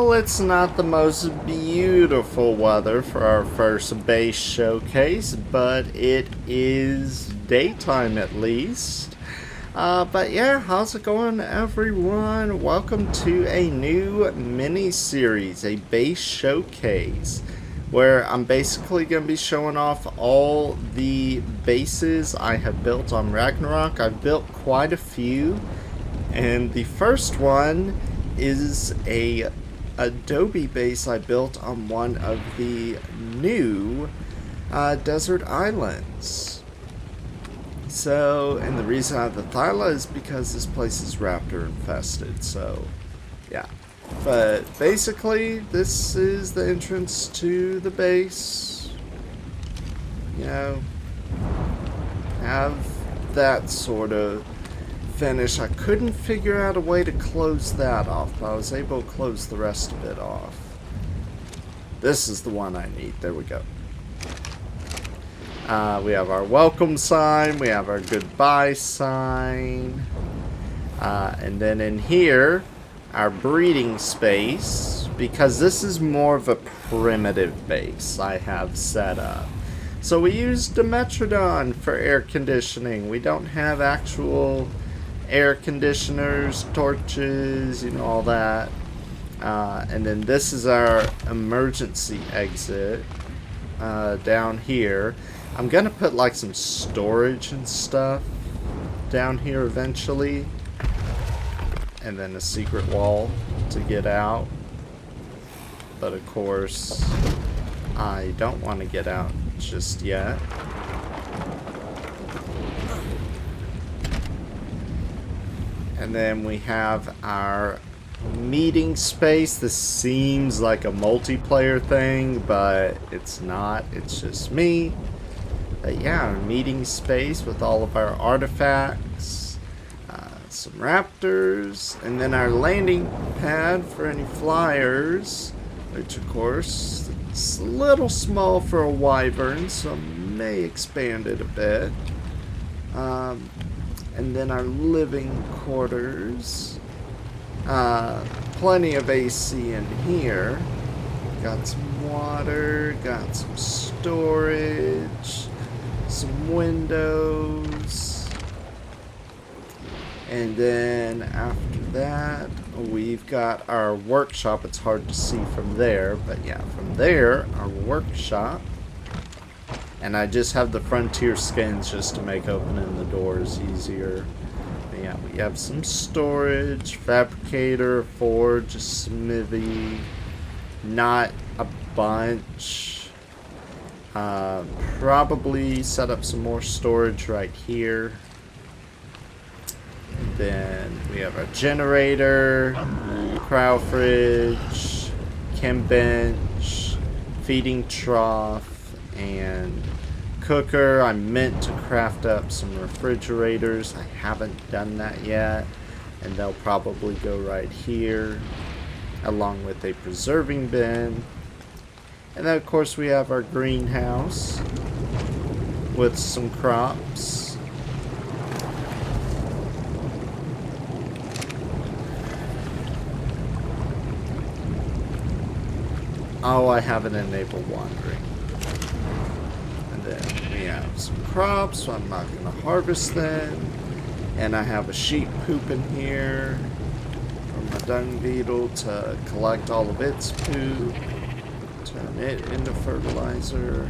Well, it's not the most beautiful weather for our first base showcase, but it is daytime at least. But yeah, how's it going, everyone? Welcome to a new mini-series, a base showcase, where I'm basically going to be showing off all the bases I have built on Ragnarok. I've built quite a few, and the first one is a adobe base I built on one of the new desert islands. So, and the reason I have the Thyla is because this place is raptor infested, so yeah. But basically, this is the entrance to the base. You know, have that sort of finish. I couldn't figure out a way to close that off, but I was able to close the rest of it off. This is the one I need. There we go. We have our welcome sign. We have our goodbye sign. And then in here, our breeding space, because this is more of a primitive base I have set up. So we use Dimetrodon for air conditioning. We don't have actual air conditioners, torches, you know, all that. And then this is our emergency exit down here. I'm gonna put like some storage and stuff down here eventually, and then a secret wall to get out. But of course, I don't want to get out just yet. And then we have our meeting space. This seems like a multiplayer thing, but it's not. It's just me. But yeah, our meeting space with all of our artifacts, some raptors, and then our landing pad for any flyers, which of course it's a little small for a wyvern, so I may expand it a bit. And then our living quarters. Plenty of AC in here. Got some water, got some storage, some windows. And then after that, we've got our workshop. It's hard to see from there, but yeah, from there, our workshop. And I just have the frontier skins just to make opening the doors easier. But yeah, we have some storage, fabricator, forge, smithy. Not a bunch. Probably set up some more storage right here. And then we have our generator, cryo fridge, chem bench, feeding trough, and cooker. I meant to craft up some refrigerators. I haven't done that yet, and they'll probably go right here along with a preserving bin. And then of course we have our greenhouse with some crops. Oh, I haven't enabled wandering. And then we have some crops, so I'm not going to harvest them. And I have a sheep poop in here for my dung beetle to collect all of its poop, turn it into fertilizer.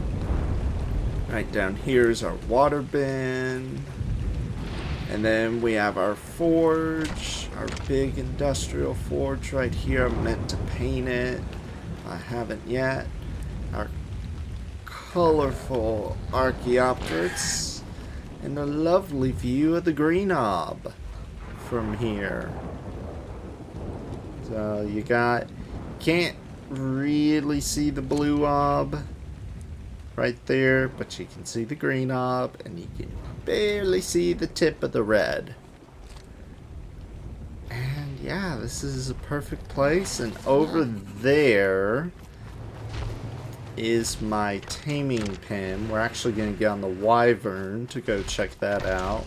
Right down here is our water bin. And then we have our forge, our big industrial forge right here. I'm meant to paint it. I haven't yet. Our colorful Archaeopteryx and a lovely view of the green ob from here. So you can't really see the blue ob right there, but you can see the green ob, and you can barely see the tip of the red. And yeah, this is a perfect place. And over there is my taming pen. We're actually going to get on the wyvern to go check that out,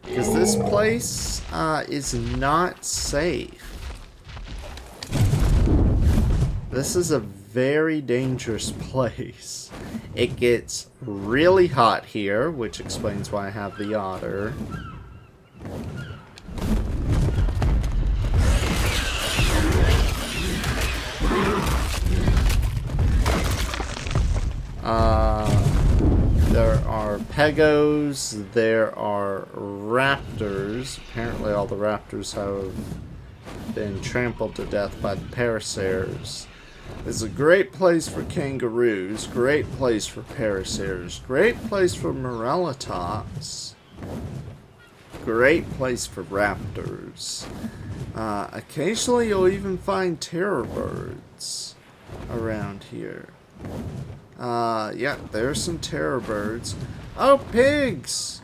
because this place is not safe. this is a very dangerous place. It gets really hot here, which explains why I have the otter. There are pegos, there are raptors. Apparently all the raptors have been trampled to death by the paracers. It's a great place for kangaroos, great place for paracers, great place for morellatops, great place for raptors. Occasionally you'll even find terror birds around here. Yeah, there's some terror birds. Oh, pigs!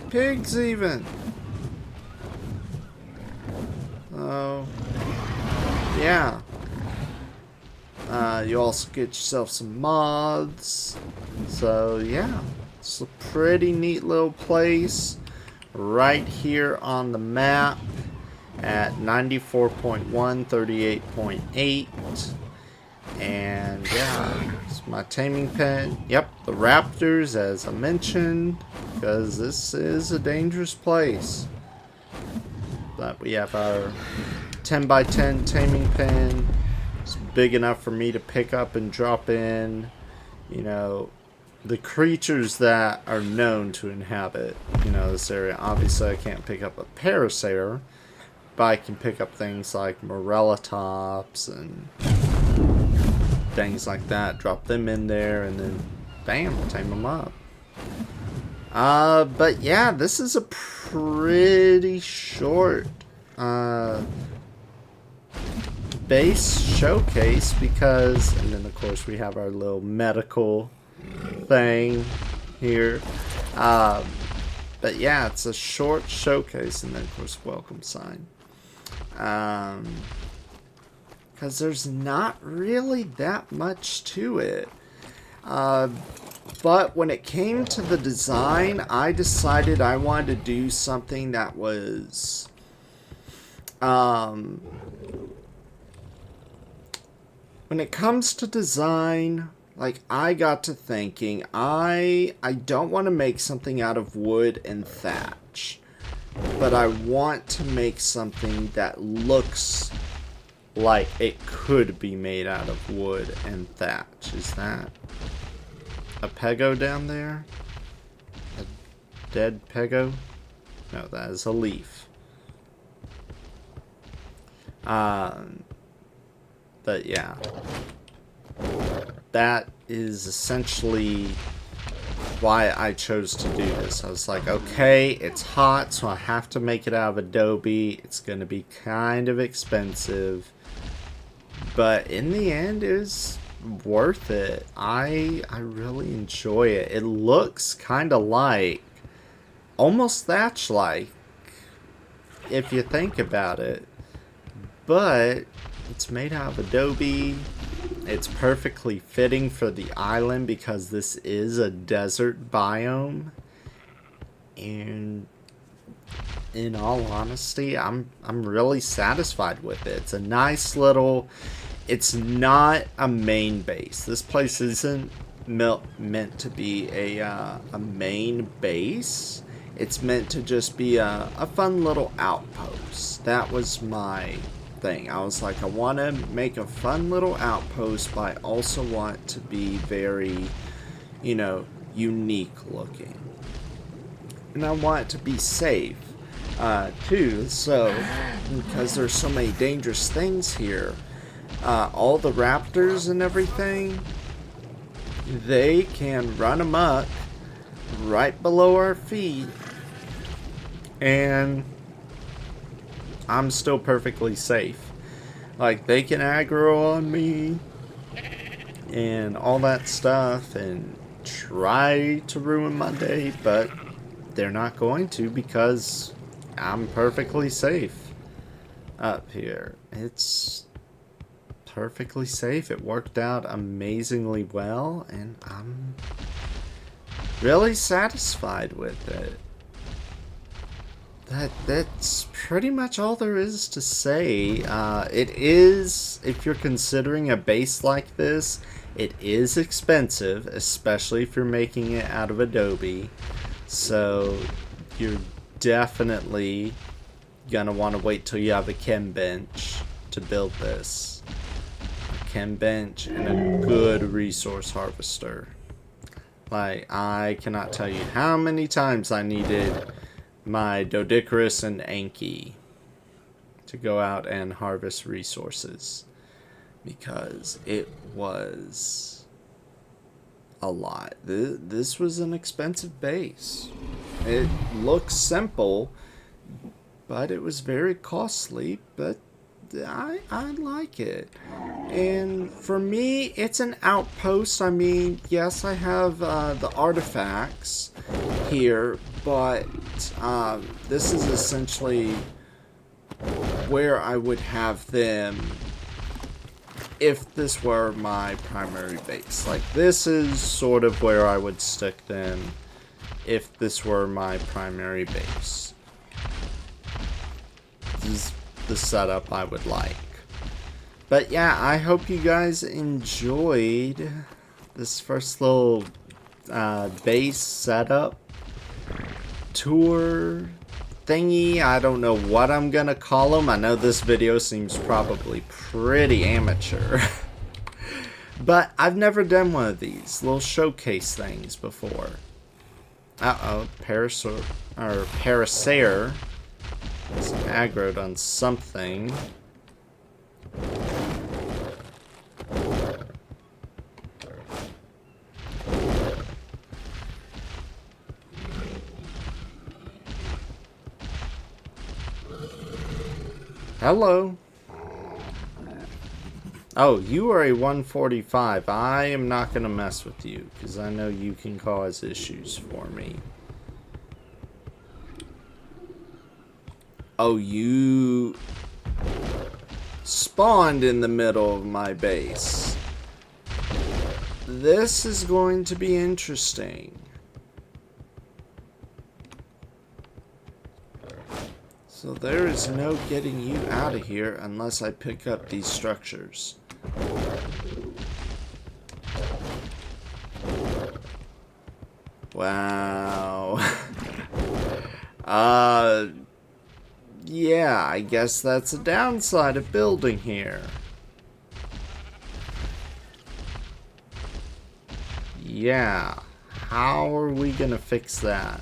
Pigs even! Oh, yeah. You also get yourself some moths. So, yeah. It's a pretty neat little place. Right here on the map at 94.1, 38.8. And yeah, it's my taming pen. Yep, the raptors, as I mentioned, because this is a dangerous place. But we have our 10x10 taming pen. It's big enough for me to pick up and drop in, you know, the creatures that are known to inhabit, you know, this area. Obviously, I can't pick up a parasaur, but I can pick up things like morellatops and things like that, drop them in there, and then bam, tame them up. But yeah, this is a pretty short base showcase because, and then of course we have our little medical thing here. But yeah, it's a short showcase, and then of course welcome sign. Because there's not really that much to it. But when it came to the design, I decided I wanted to do something that was when it comes to design, like, I got to thinking, I don't want to make something out of wood and thatch, but I want to make something that looks like it could be made out of wood and thatch. Is that a pego down there? A dead pego? No, that is a leaf. But yeah, that is essentially why I chose to do this. I was like, okay, it's hot, so I have to make it out of adobe. It's going to be kind of expensive, but in the end, it was worth it. I really enjoy it. It looks kind of like, almost thatch-like, if you think about it, but it's made out of adobe. It's perfectly fitting for the island because this is a desert biome. And in all honesty, I'm really satisfied with it. It's a nice little, it's not a main base. This place isn't meant to be a main base. It's meant to just be a fun little outpost. That was my thing. I was like, I want to make a fun little outpost, but I also want to be very, you know, unique looking. And I want it to be safe, too. So, because there's so many dangerous things here, all the raptors and everything, they can run amok right below our feet, and I'm still perfectly safe. Like, they can aggro on me and all that stuff and try to ruin my day, but they're not going to because I'm perfectly safe up here. It's perfectly safe. It worked out amazingly well, and I'm really satisfied with it. that's pretty much all there is to say. It is, if you're considering a base like this, it is expensive, especially if you're making it out of Adobe. So you're definitely gonna want to wait till you have a chem bench to build this. A chem bench and a good resource harvester. Like, I cannot tell you how many times I needed my Doedicurus and Anki to go out and harvest resources, because it was a lot. This was an expensive base. It looks simple, but it was very costly, but I like it. And for me, it's an outpost. I mean, yes, I have the artifacts here, but this is essentially where I would have them if this were my primary base. Like, this is sort of where I would stick them if this were my primary base. This is the setup I would like. But yeah, I hope you guys enjoyed this first little base setup tour thingy. I don't know what I'm gonna call them. I know this video seems probably pretty amateur. But I've never done one of these little showcase things before. Uh-oh, Parasaur is aggroed on something. Hello. Oh, you are a 145. I am not going to mess with you, because I know you can cause issues for me. Oh, you spawned in the middle of my base. This is going to be interesting. So there is no getting you out of here unless I pick up these structures. Wow. Yeah, I guess that's a downside of building here. Yeah. How are we gonna fix that?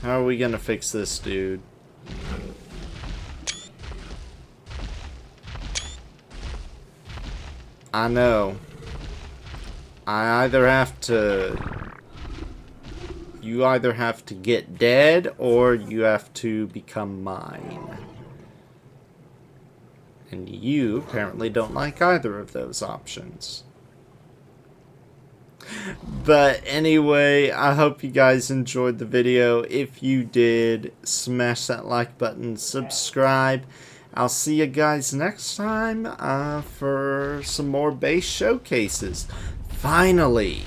How are we gonna fix this, dude? I know. I either have to... You either have to get dead, or you have to become mine. And you apparently don't like either of those options. But anyway, I hope you guys enjoyed the video. If you did, smash that like button, subscribe. I'll see you guys next time for some more base showcases. Finally!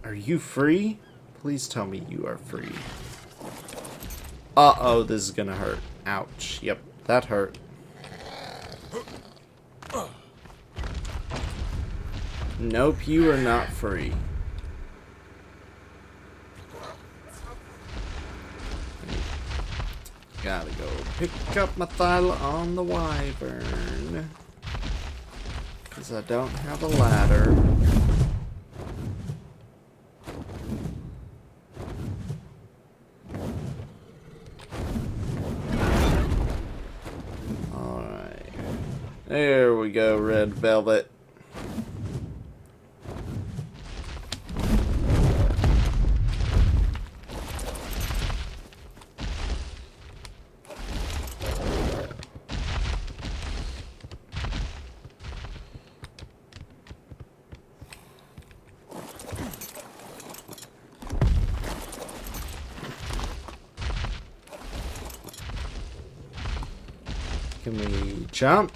Are you free? Please tell me you are free. Uh-oh, this is gonna hurt. Ouch. Yep, that hurt. Nope, you are not free. Gotta go pick up my thyla on the wyvern, because I don't have a ladder. Alright. There we go, red velvet. Can we jump?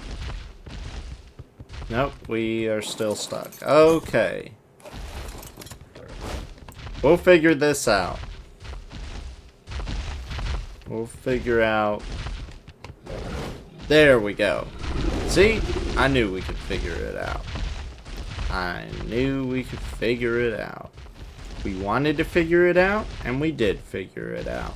Nope, we are still stuck. Okay. We'll figure this out. We'll figure out. There we go. See? I knew we could figure it out. I knew we could figure it out. We wanted to figure it out, and we did figure it out.